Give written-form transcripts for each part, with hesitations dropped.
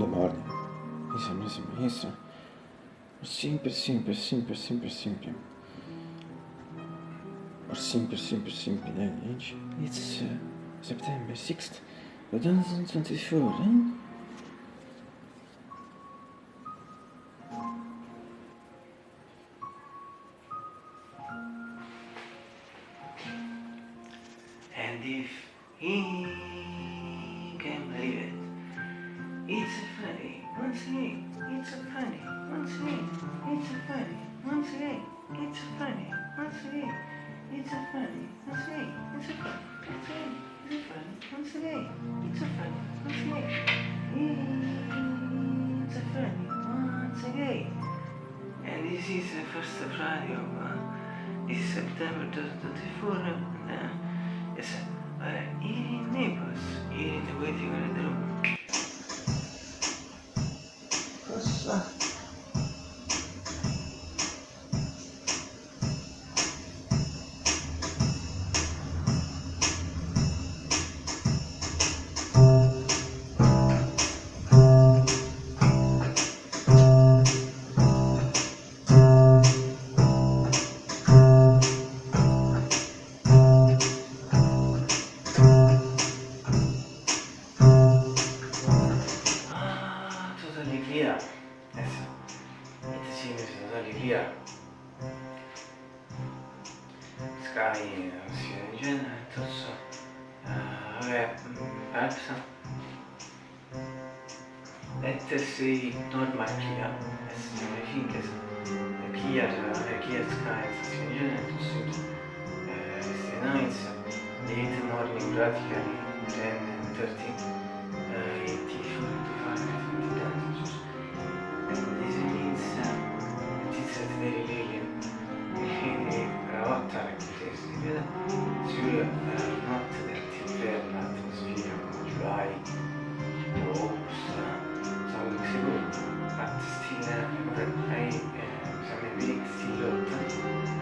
the morning. Listen. Simple. Or simple. It's September 6th, 2024, And if he can believe it, it's a funny, once again, it's a funny, once again, it's a funny, once again, it's a funny, once again, it's a funny, once again, it's a funny, once again, it's a funny, once again, it's a funny, once again, it's a funny, once again. And this is the first of radio, this is September 2024, yes, here in Naples, here in the waiting room. Cosa? Totally clear. Adesso insieme totally clear. Sky si vede in genere, tutto. Vabbè, perhaps let us say normal clear. I think it's clear sky si vede in genere, tutto. Wednesday nights, late morning practically 10 and 13. 80, 45, 50. This means it's at very late. Rotta l'actività sur not that atmosphere July, August, some weeks ago, but still some weeks still hot.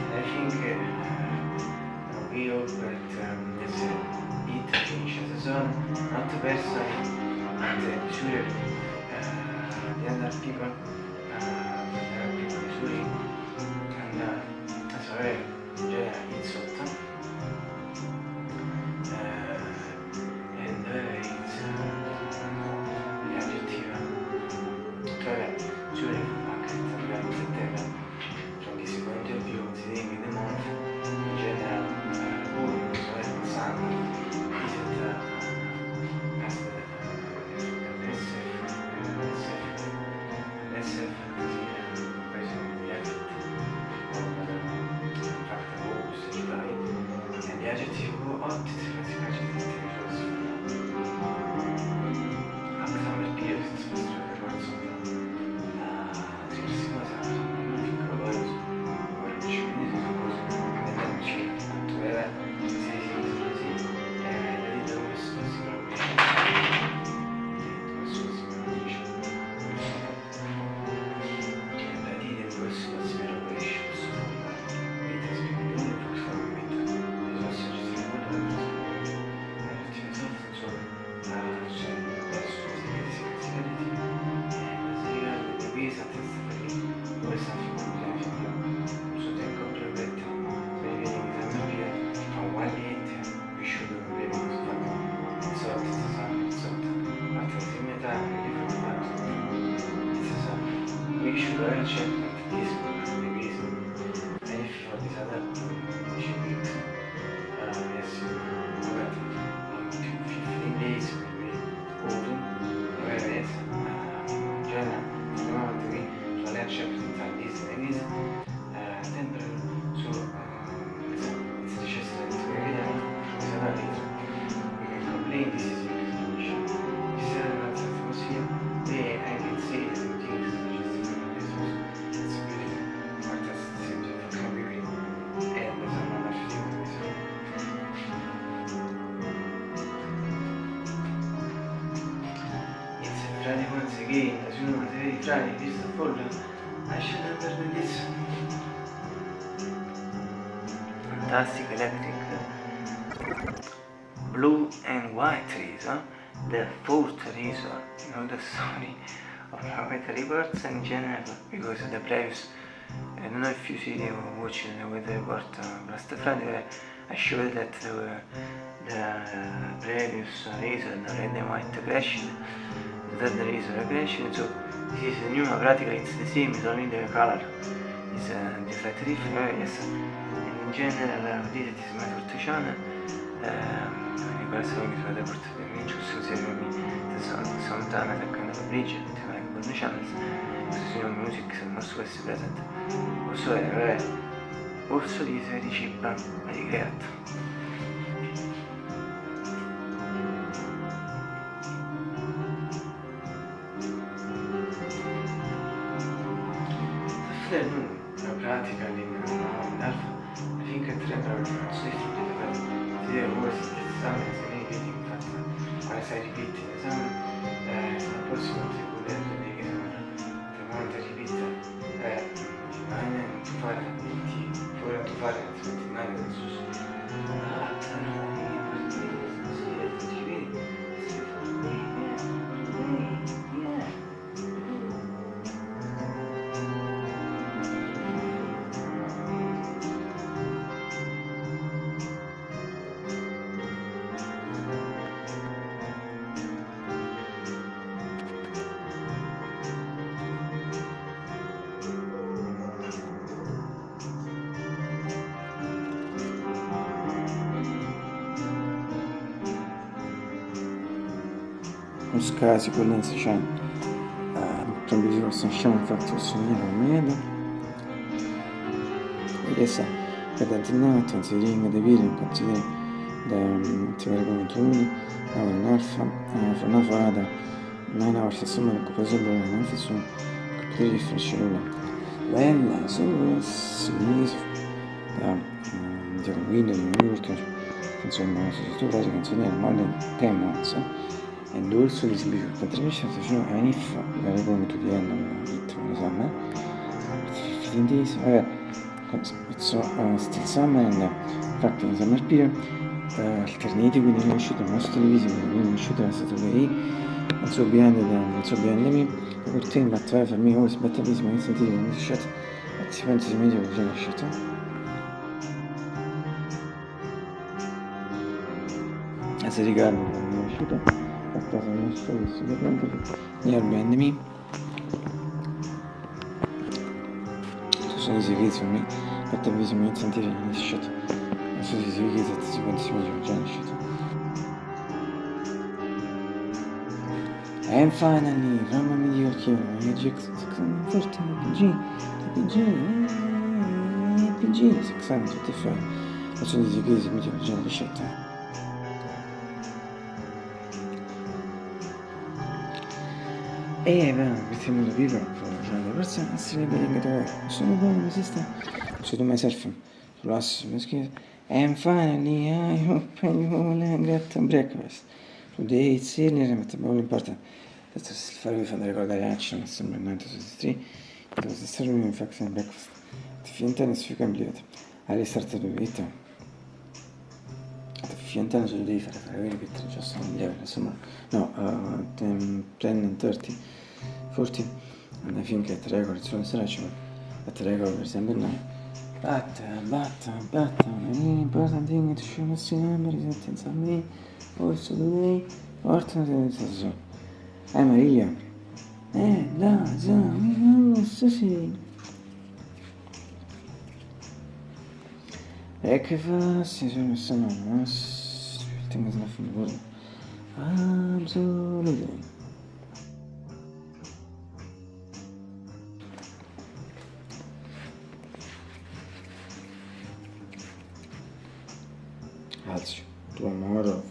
And I think we hope that this heat finishes the zone, not personally, but surely the other people surely, and as well, it's hot. And it's the adjective, surely market and September, from this point of view, considering the month, in general, sun, is it as the adjective hot is classic adjective summer period is supposed to be words of diverse cose, piccolo colors, orange, and then ci attuerà sì, e di dove sicuramente we should learn check that this degrees and if for this other we should be yes, but in 15 days we will autumn, whereas in general, the moment we shall learn check that this degrees temperature, so it's necessary to evident this other later. We can complain this is a condition. This is not the atmosphere, I can say that things Friday once again, as you know, today Friday is the folder. I should have done this. Fantastic electric blue and white trees, huh? the fourth reason, the story of weather reports in general, because the previous, I don't know if you see or watch the weather report last Friday, I showed that the previous reason, red and white crashed, the third reason crashed, so this is new, practically it's the same, it's only the color is slightly different, yes. In general, this is my fourth channel. Riguardo che sulla porta di amici, sometimes I kind of a bridge to my good channels. This is music, most was present. Also this very cheap, very great. La pratica di I think I trained our safety but there was some repeating fact. As I repeat the exam, approximately would have to make the amount I repeat 9 to 5 4 to 5 29 Scazi condensa c'è provvisivo sensiamo infatti sognare medo e sa kad antinato in ring de viri in consideri da teoria come tu na narfa na vada 9 hours insomma che poi sembra una fisso che difficile bella solo si da winner in urto insomma se tu vai a considerare male tema and also this big contribution to any very going to the end of it insomma 15 days it's still summer and infatti in summer period alternati quindi non è uscito il nostro televisione quindi è uscito la Saturday and so behind me the good thing but for me always better is my sentire in this shot si pensa si meglio che già è uscito se ricordo non è uscito cosa non so sicuramente mi arrendimi tu sono i servizi mi per te bisogna sentire in shot non so se si vede che si pensa si meglio già in shot and finally Rama mi dico che Magic 640 PG 625 faccio di che si meglio già in shot e mettiamo da vivo le persone si vede che sono buone esiste so do myself plus and finally I hope you all get breakfast today it's early but more important questo si farvi fare ricordare action sembra 9:63 it was serving in fact and breakfast finta si fica ampliato hai startato vita finta non devi fare vedere che già sono lieve insomma no 10 and 30 40 and I think at record sono stretch at record per esempio no but an important thing to show us remember is that in me also today fortunately so Maria la so sì e che fa si sono thing is nothing to worry. Absolutely. Tomorrow.